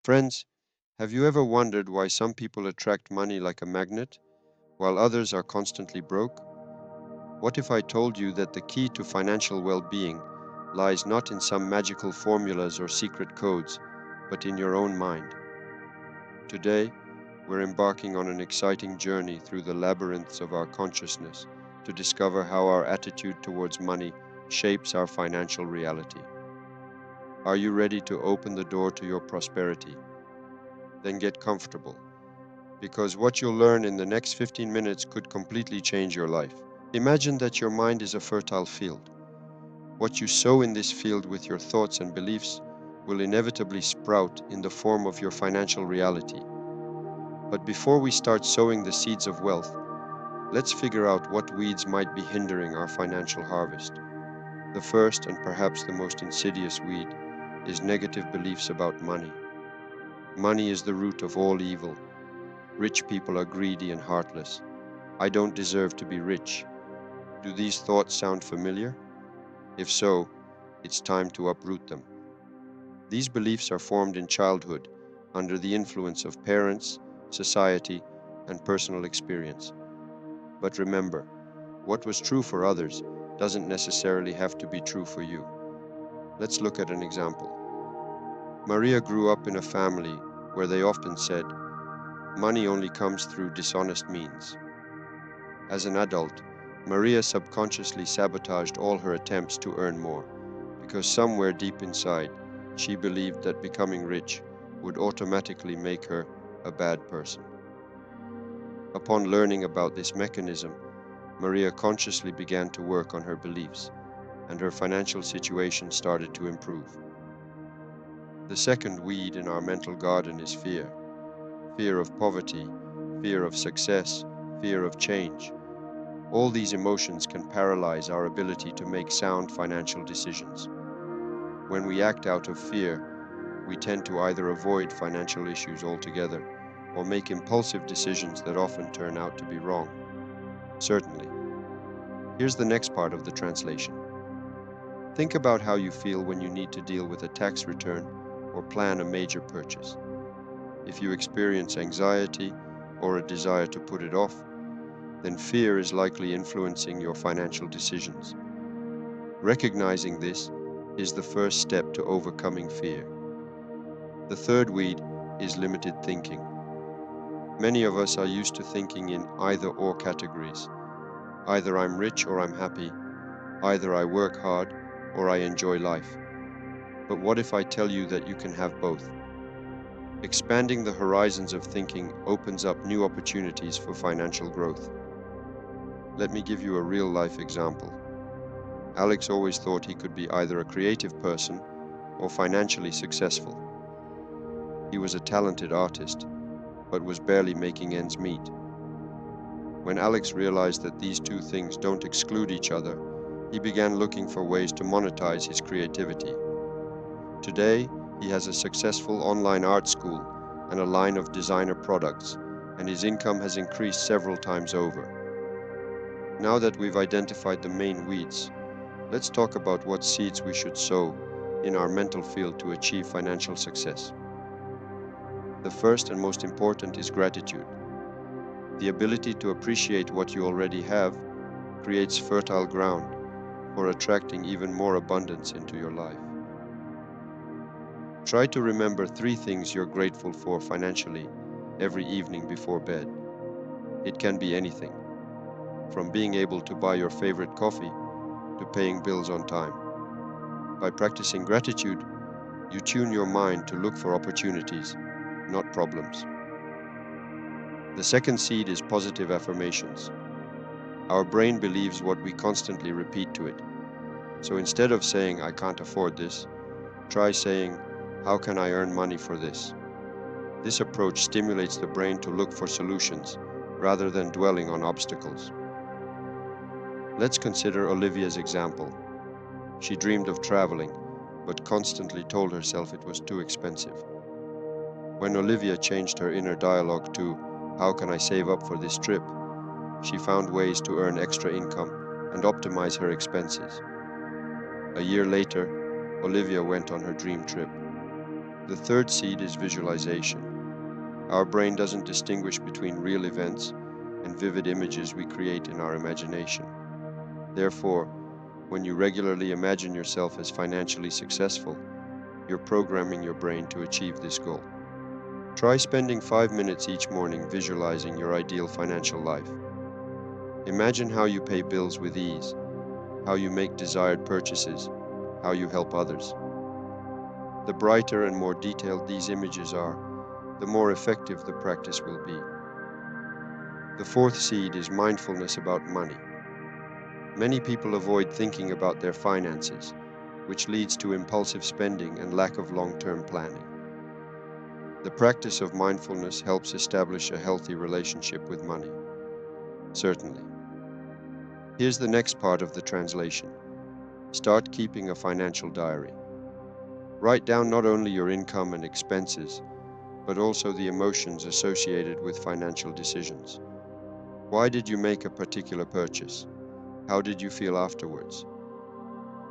Friends, have you ever wondered why some people attract money like a magnet, while others are constantly broke? What if I told you that the key to financial well-being lies not in some magical formulas or secret codes, but in your own mind? Today, we're embarking on an exciting journey through the labyrinths of our consciousness to discover how our attitude towards money shapes our financial reality. Are you ready to open the door to your prosperity? Then get comfortable, because what you'll learn in the next 15 minutes could completely change your life. Imagine that your mind is a fertile field. What you sow in this field with your thoughts and beliefs will inevitably sprout in the form of your financial reality. But before we start sowing the seeds of wealth, let's figure out what weeds might be hindering our financial harvest. The first and perhaps the most insidious weed is negative beliefs about money. Money is the root of all evil. Rich people are greedy and heartless. I don't deserve to be rich. Do these thoughts sound familiar? If so, it's time to uproot them. These beliefs are formed in childhood under the influence of parents, society, and personal experience. But remember, what was true for others doesn't necessarily have to be true for you. Let's look at an example. Maria grew up in a family where they often said, money only comes through dishonest means. As an adult, Maria subconsciously sabotaged all her attempts to earn more, because somewhere deep inside, she believed that becoming rich would automatically make her a bad person. Upon learning about this mechanism, Maria consciously began to work on her beliefs, and her financial situation started to improve. The second weed in our mental garden is fear. Fear of poverty, fear of success, fear of change. All these emotions can paralyze our ability to make sound financial decisions. When we act out of fear, we tend to either avoid financial issues altogether or make impulsive decisions that often turn out to be wrong. Certainly. Here's the next part of the translation. Think about how you feel when you need to deal with a tax return or plan a major purchase. If you experience anxiety or a desire to put it off, then fear is likely influencing your financial decisions. Recognizing this is the first step to overcoming fear. The third weed is limited thinking. Many of us are used to thinking in either-or categories. Either I'm rich or I'm happy, either I work hard or I enjoy life. But what if I tell you that you can have both? Expanding the horizons of thinking opens up new opportunities for financial growth. Let me give you a real-life example. Alex always thought he could be either a creative person or financially successful. He was a talented artist, but was barely making ends meet. When Alex realized that these two things don't exclude each other, he began looking for ways to monetize his creativity. Today, he has a successful online art school and a line of designer products, and his income has increased several times over. Now that we've identified the main weeds, let's talk about what seeds we should sow in our mental field to achieve financial success. The first and most important is gratitude. The ability to appreciate what you already have creates fertile ground for attracting even more abundance into your life. Try to remember 3 things you're grateful for financially every evening before bed. It can be anything, from being able to buy your favorite coffee to paying bills on time. By practicing gratitude, you tune your mind to look for opportunities, not problems. The second seed is positive affirmations. Our brain believes what we constantly repeat to it. So instead of saying, I can't afford this, try saying, how can I earn money for this? This approach stimulates the brain to look for solutions rather than dwelling on obstacles. Let's consider Olivia's example. She dreamed of traveling, but constantly told herself it was too expensive. When Olivia changed her inner dialogue to, how can I save up for this trip? She found ways to earn extra income and optimize her expenses. A year later, Olivia went on her dream trip. The third seed is visualization. Our brain doesn't distinguish between real events and vivid images we create in our imagination. Therefore, when you regularly imagine yourself as financially successful, you're programming your brain to achieve this goal. Try spending 5 minutes each morning visualizing your ideal financial life. Imagine how you pay bills with ease, how you make desired purchases, how you help others. The brighter and more detailed these images are, the more effective the practice will be. The fourth seed is mindfulness about money. Many people avoid thinking about their finances, which leads to impulsive spending and lack of long-term planning. The practice of mindfulness helps establish a healthy relationship with money. Certainly. Here's the next part of the translation. Start keeping a financial diary. Write down not only your income and expenses, but also the emotions associated with financial decisions. Why did you make a particular purchase? How did you feel afterwards?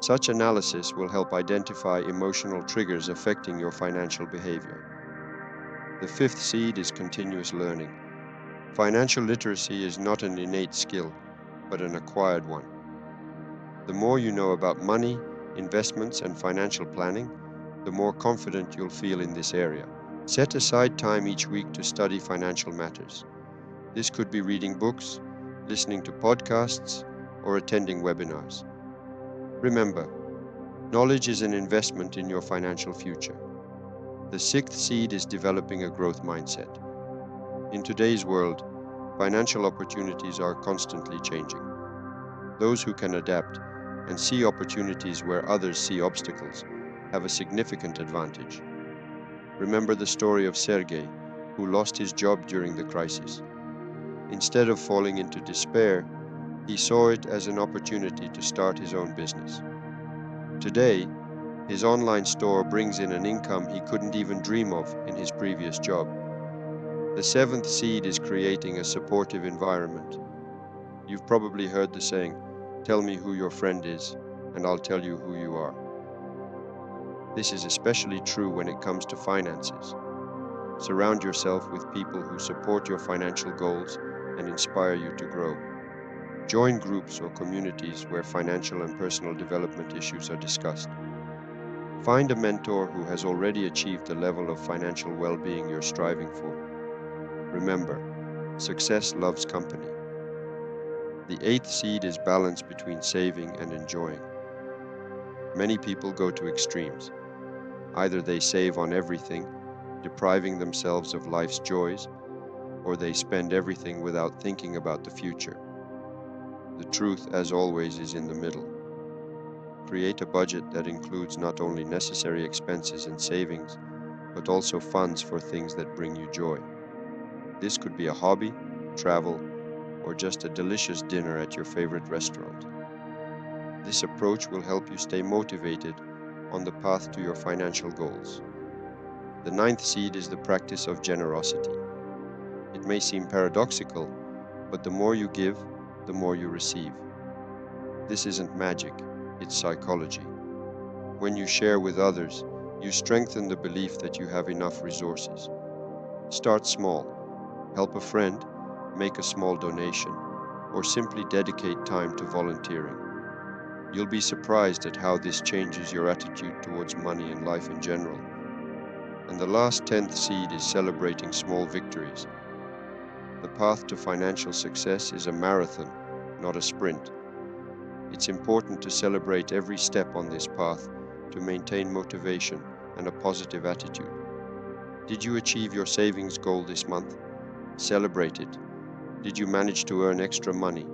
Such analysis will help identify emotional triggers affecting your financial behavior. The fifth seed is continuous learning. Financial literacy is not an innate skill, but an acquired one. The more you know about money, investments, and financial planning, the more confident you'll feel in this area. Set aside time each week to study financial matters. This could be reading books, listening to podcasts, or attending webinars. Remember, knowledge is an investment in your financial future. The sixth seed is developing a growth mindset. In today's world, financial opportunities are constantly changing. Those who can adapt and see opportunities where others see obstacles have a significant advantage. Remember the story of Sergei, who lost his job during the crisis. Instead of falling into despair, he saw it as an opportunity to start his own business. Today, his online store brings in an income he couldn't even dream of in his previous job. The seventh seed is creating a supportive environment. You've probably heard the saying, "Tell me who your friend is, and I'll tell you who you are." This is especially true when it comes to finances. Surround yourself with people who support your financial goals and inspire you to grow. Join groups or communities where financial and personal development issues are discussed. Find a mentor who has already achieved the level of financial well-being you're striving for. Remember, success loves company. The eighth seed is balance between saving and enjoying. Many people go to extremes. Either they save on everything, depriving themselves of life's joys, or they spend everything without thinking about the future. The truth, as always, is in the middle. Create a budget that includes not only necessary expenses and savings, but also funds for things that bring you joy. This could be a hobby, travel, or just a delicious dinner at your favorite restaurant. This approach will help you stay motivated on the path to your financial goals. The ninth seed is the practice of generosity. It may seem paradoxical, but the more you give, the more you receive. This isn't magic, it's psychology. When you share with others, you strengthen the belief that you have enough resources. Start small. Help a friend, make a small donation, or simply dedicate time to volunteering. You'll be surprised at how this changes your attitude towards money and life in general. And the last 10th seed is celebrating small victories. The path to financial success is a marathon, not a sprint. It's important to celebrate every step on this path to maintain motivation and a positive attitude. Did you achieve your savings goal this month? Celebrate it. Did you manage to earn extra money?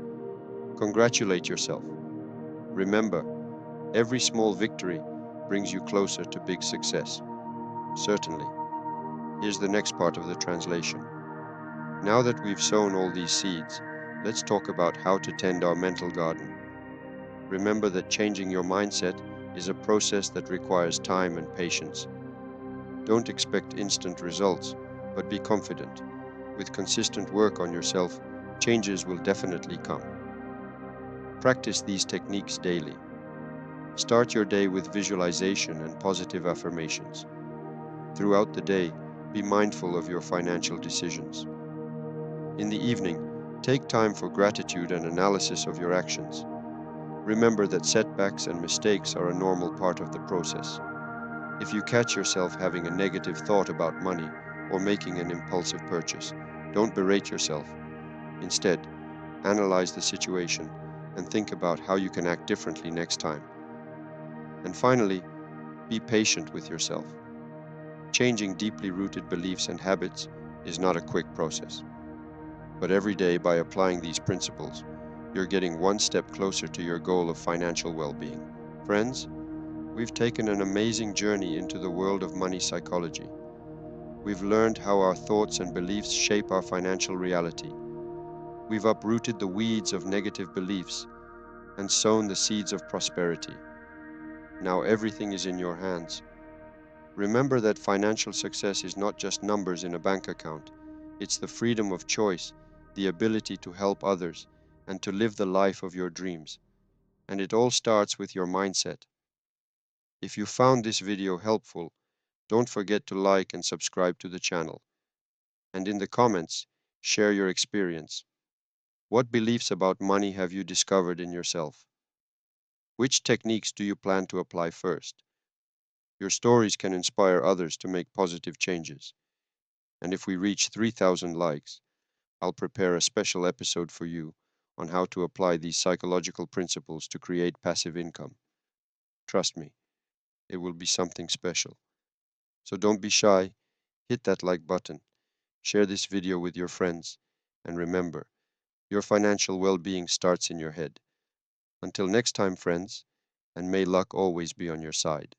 Congratulate yourself. Remember, every small victory brings you closer to big success. Certainly. Here's the next part of the translation. Now that we've sown all these seeds, let's talk about how to tend our mental garden. Remember that changing your mindset is a process that requires time and patience. Don't expect instant results, but be confident. With consistent work on yourself, changes will definitely come. Practice these techniques daily. Start your day with visualization and positive affirmations. Throughout the day, be mindful of your financial decisions. In the evening, take time for gratitude and analysis of your actions. Remember that setbacks and mistakes are a normal part of the process. If you catch yourself having a negative thought about money or making an impulsive purchase, don't berate yourself. Instead, analyze the situation and think about how you can act differently next time. And finally, be patient with yourself. Changing deeply rooted beliefs and habits is not a quick process. But every day, by applying these principles, you're getting one step closer to your goal of financial well-being. Friends, we've taken an amazing journey into the world of money psychology. We've learned how our thoughts and beliefs shape our financial reality. We've uprooted the weeds of negative beliefs and sown the seeds of prosperity. Now everything is in your hands. Remember that financial success is not just numbers in a bank account. It's the freedom of choice, the ability to help others, and to live the life of your dreams. And it all starts with your mindset. If you found this video helpful, don't forget to like and subscribe to the channel. And in the comments, share your experience. What beliefs about money have you discovered in yourself? Which techniques do you plan to apply first? Your stories can inspire others to make positive changes. And if we reach 3,000 likes, I'll prepare a special episode for you on how to apply these psychological principles to create passive income. Trust me, it will be something special. So don't be shy, hit that like button, share this video with your friends, and remember, your financial well-being starts in your head. Until next time, friends, and may luck always be on your side.